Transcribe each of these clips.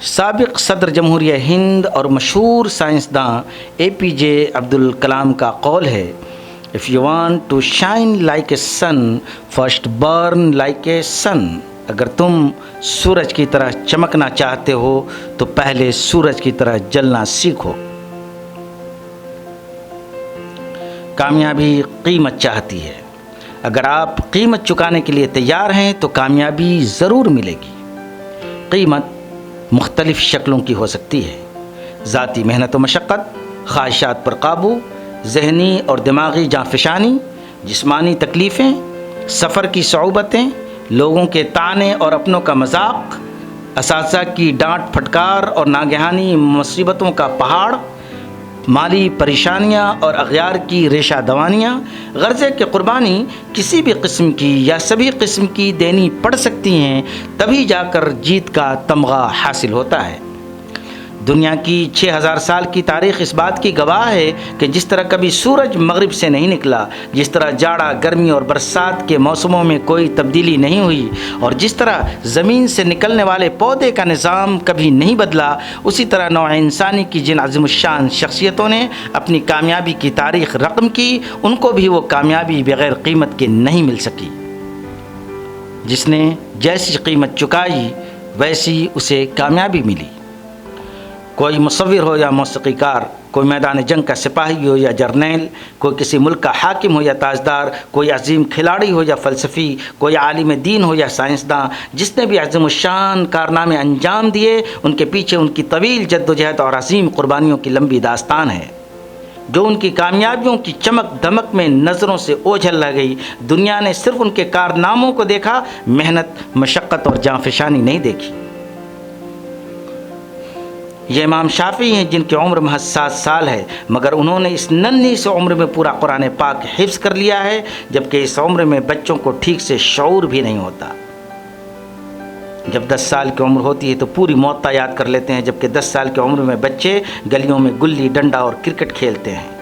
سابق صدر جمہوریہ ہند اور مشہور سائنسداں APJ عبدالکلام کا قول ہے، If you want to shine like a sun, first burn like a sun. اگر تم سورج کی طرح چمکنا چاہتے ہو تو پہلے سورج کی طرح جلنا سیکھو۔ کامیابی قیمت چاہتی ہے۔ اگر آپ قیمت چکانے کے لیے تیار ہیں تو کامیابی ضرور ملے گی۔ قیمت مختلف شکلوں کی ہو سکتی ہے، ذاتی محنت و مشقت، خواہشات پر قابو، ذہنی اور دماغی جانفشانی، جسمانی تکلیفیں، سفر کی صعوبتیں، لوگوں کے طعنے اور اپنوں کا مذاق، اساتذہ کی ڈانٹ پھٹکار اور ناگہانی مصیبتوں کا پہاڑ، مالی پریشانیاں اور اغیار کی ریشہ دوانیاں۔ غرضے کہ قربانی کسی بھی قسم کی یا سبھی قسم کی دینی پڑ سکتی ہیں، تبھی جا کر جیت کا تمغہ حاصل ہوتا ہے۔ دنیا کی 6000 سال کی تاریخ اس بات کی گواہ ہے کہ جس طرح کبھی سورج مغرب سے نہیں نکلا، جس طرح جاڑا، گرمی اور برسات کے موسموں میں کوئی تبدیلی نہیں ہوئی، اور جس طرح زمین سے نکلنے والے پودے کا نظام کبھی نہیں بدلا، اسی طرح نوع انسانی کی جن عظیم الشان شخصیتوں نے اپنی کامیابی کی تاریخ رقم کی، ان کو بھی وہ کامیابی بغیر قیمت کے نہیں مل سکی۔ جس نے جیسی قیمت چکائی ویسی اسے کامیابی ملی۔ کوئی مصور ہو یا موسیقی کار، کوئی میدان جنگ کا سپاہی ہو یا جرنیل، کوئی کسی ملک کا حاکم ہو یا تاجدار، کوئی عظیم کھلاڑی ہو یا فلسفی، کوئی عالم دین ہو یا سائنسداں، جس نے بھی عظیم الشان کارنامے انجام دیے، ان کے پیچھے ان کی طویل جدوجہد اور عظیم قربانیوں کی لمبی داستان ہے، جو ان کی کامیابیوں کی چمک دمک میں نظروں سے اوجھل رہ گئی۔ دنیا نے صرف ان کے کارناموں کو دیکھا، محنت، مشقت اور جانفشانی نہیں دیکھی۔ یہ امام شافعی ہیں جن کی عمر محض 7 سال ہے، مگر انہوں نے اس ننھی سی عمر میں پورا قرآن پاک حفظ کر لیا ہے، جبکہ اس عمر میں بچوں کو ٹھیک سے شعور بھی نہیں ہوتا۔ جب 10 سال کی عمر ہوتی ہے تو پوری موطا یاد کر لیتے ہیں، جبکہ 10 سال کی عمر میں بچے گلیوں میں گلی ڈنڈا اور کرکٹ کھیلتے ہیں۔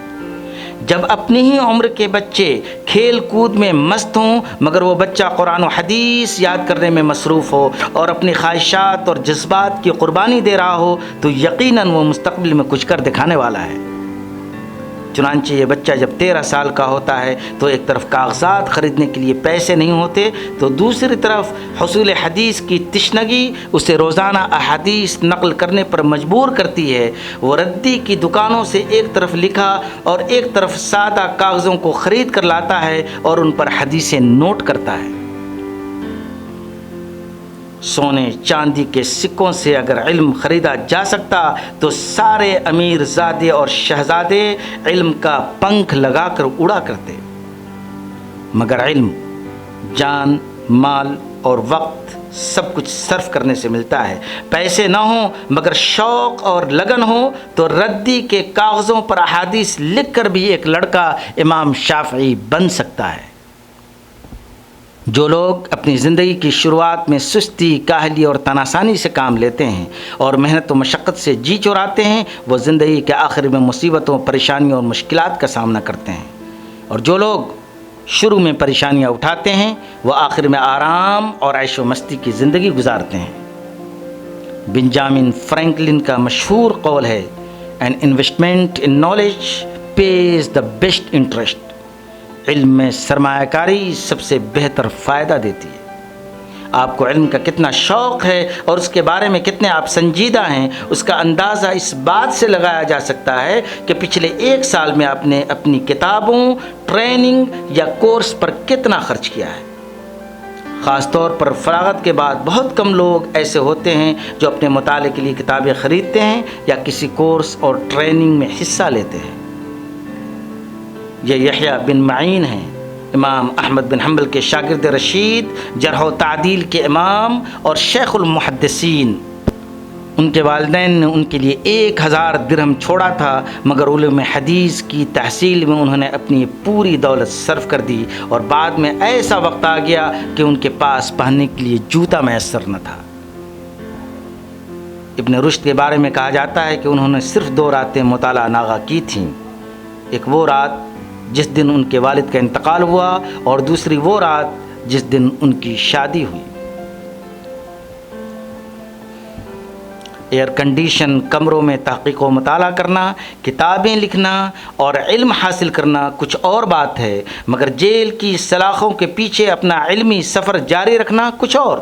جب اپنی ہی عمر کے بچے کھیل کود میں مست ہوں، مگر وہ بچہ قرآن و حدیث یاد کرنے میں مصروف ہو اور اپنی خواہشات اور جذبات کی قربانی دے رہا ہو، تو یقیناً وہ مستقبل میں کچھ کر دکھانے والا ہے۔ چنانچہ یہ بچہ جب 13 سال کا ہوتا ہے تو ایک طرف کاغذات خریدنے کے لیے پیسے نہیں ہوتے، تو دوسری طرف حصول حدیث کی تشنگی اسے روزانہ احادیث نقل کرنے پر مجبور کرتی ہے۔ وہ ردی کی دکانوں سے ایک طرف لکھا اور ایک طرف سادہ کاغذوں کو خرید کر لاتا ہے اور ان پر حدیثیں نوٹ کرتا ہے۔ سونے چاندی کے سکوں سے اگر علم خریدا جا سکتا تو سارے امیر زادے اور شہزادے علم کا پنکھ لگا کر اڑا کرتے، مگر علم جان، مال اور وقت سب کچھ صرف کرنے سے ملتا ہے۔ پیسے نہ ہوں مگر شوق اور لگن ہو تو ردی کے کاغذوں پر احادیث لکھ کر بھی ایک لڑکا امام شافعی بن سکتا ہے۔ جو لوگ اپنی زندگی کی شروعات میں سستی، کاہلی اور تناسانی سے کام لیتے ہیں اور محنت و مشقت سے جی چراتے ہیں، وہ زندگی کے آخر میں مصیبتوں، پریشانیوں اور مشکلات کا سامنا کرتے ہیں، اور جو لوگ شروع میں پریشانیاں اٹھاتے ہیں وہ آخر میں آرام اور عیش و مستی کی زندگی گزارتے ہیں۔ بنجامن فرینکلن کا مشہور قول ہے، "An investment in knowledge pays the best interest." علم میں سرمایہ کاری سب سے بہتر فائدہ دیتی ہے۔ آپ کو علم کا کتنا شوق ہے اور اس کے بارے میں کتنے آپ سنجیدہ ہیں، اس کا اندازہ اس بات سے لگایا جا سکتا ہے کہ پچھلے 1 سال میں آپ نے اپنی کتابوں، ٹریننگ یا کورس پر کتنا خرچ کیا ہے۔ خاص طور پر فراغت کے بعد بہت کم لوگ ایسے ہوتے ہیں جو اپنے مطالعے کے لیے کتابیں خریدتے ہیں یا کسی کورس اور ٹریننگ میں حصہ لیتے ہیں۔ یہ یحییٰ بن معین ہیں، امام احمد بن حنبل کے شاگرد رشید، جرح و تعدیل کے امام اور شیخ المحدثین۔ ان کے والدین نے ان کے لیے 1000 درہم چھوڑا تھا، مگر علوم حدیث کی تحصیل میں انہوں نے اپنی پوری دولت صرف کر دی، اور بعد میں ایسا وقت آ گیا کہ ان کے پاس پہننے کے لیے جوتا میسر نہ تھا۔ ابن رشد کے بارے میں کہا جاتا ہے کہ انہوں نے صرف 2 راتیں مطالعہ ناغہ کی تھیں، ایک وہ رات جس دن ان کے والد کا انتقال ہوا، اور دوسری وہ رات جس دن ان کی شادی ہوئی۔ ایئر کنڈیشن کمروں میں تحقیق و مطالعہ کرنا، کتابیں لکھنا اور علم حاصل کرنا کچھ اور بات ہے، مگر جیل کی سلاخوں کے پیچھے اپنا علمی سفر جاری رکھنا کچھ اور۔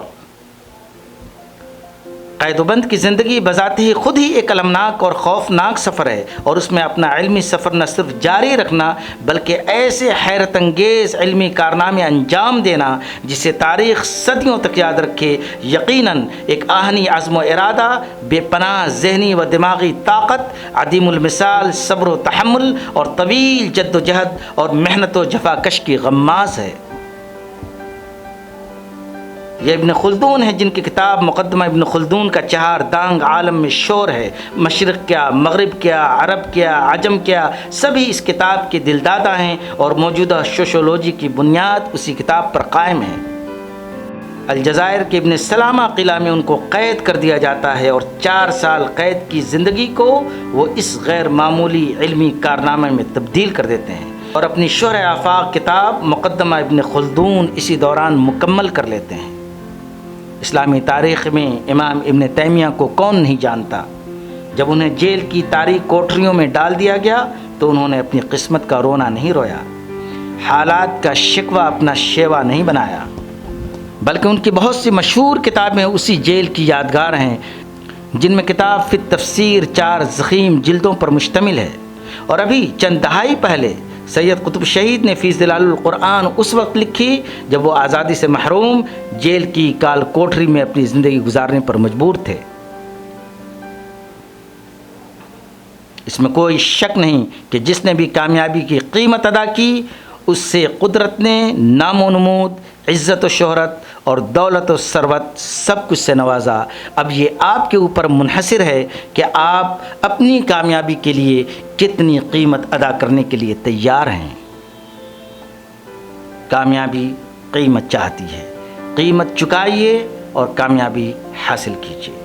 قید و بند کی زندگی بذات ہی خود ہی ایک المناک اور خوفناک سفر ہے، اور اس میں اپنا علمی سفر نہ صرف جاری رکھنا بلکہ ایسے حیرت انگیز علمی کارنامے انجام دینا جسے تاریخ صدیوں تک یاد رکھے، یقیناً ایک آہنی عزم و ارادہ، بے پناہ ذہنی و دماغی طاقت، عدیم المثال صبر و تحمل اور طویل جد و جہد اور محنت و جفاکش کی غماز ہے۔ یہ ابن خلدون ہے، جن کی کتاب مقدمہ ابن خلدون کا چہار دانگ عالم میں شور ہے۔ مشرق کیا، مغرب کیا، عرب کیا، عجم کیا، سبھی اس کتاب کے دلدادہ ہیں، اور موجودہ سوشیولوجی کی بنیاد اسی کتاب پر قائم ہے۔ الجزائر کے ابن سلامہ قلعہ میں ان کو قید کر دیا جاتا ہے، اور 4 سال قید کی زندگی کو وہ اس غیر معمولی علمی کارنامے میں تبدیل کر دیتے ہیں، اور اپنی شرح آفاق کتاب مقدمہ ابن خلدون اسی دوران مکمل کر لیتے ہیں۔ اسلامی تاریخ میں امام ابن تیمیہ کو کون نہیں جانتا؟ جب انہیں جیل کی تاریک کوٹریوں میں ڈال دیا گیا تو انہوں نے اپنی قسمت کا رونا نہیں رویا، حالات کا شکوہ اپنا شیوا نہیں بنایا، بلکہ ان کی بہت سی مشہور کتابیں اسی جیل کی یادگار ہیں، جن میں کتاب فی التفسیر 4 ضخیم جلدوں پر مشتمل ہے، اور ابھی چند دہائی پہلے سید قطب شہید نے فی ظلال القرآن اس وقت لکھی جب وہ آزادی سے محروم جیل کی کال کوٹری میں اپنی زندگی گزارنے پر مجبور تھے۔ اس میں کوئی شک نہیں کہ جس نے بھی کامیابی کی قیمت ادا کی، اس سے قدرت نے نام و نمود، عزت و شہرت اور دولت و ثروت سب کچھ سے نوازا۔ اب یہ آپ کے اوپر منحصر ہے کہ آپ اپنی کامیابی کے لیے کتنی قیمت ادا کرنے کے لیے تیار ہیں۔ کامیابی قیمت چاہتی ہے، قیمت چکائیے اور کامیابی حاصل کیجیے۔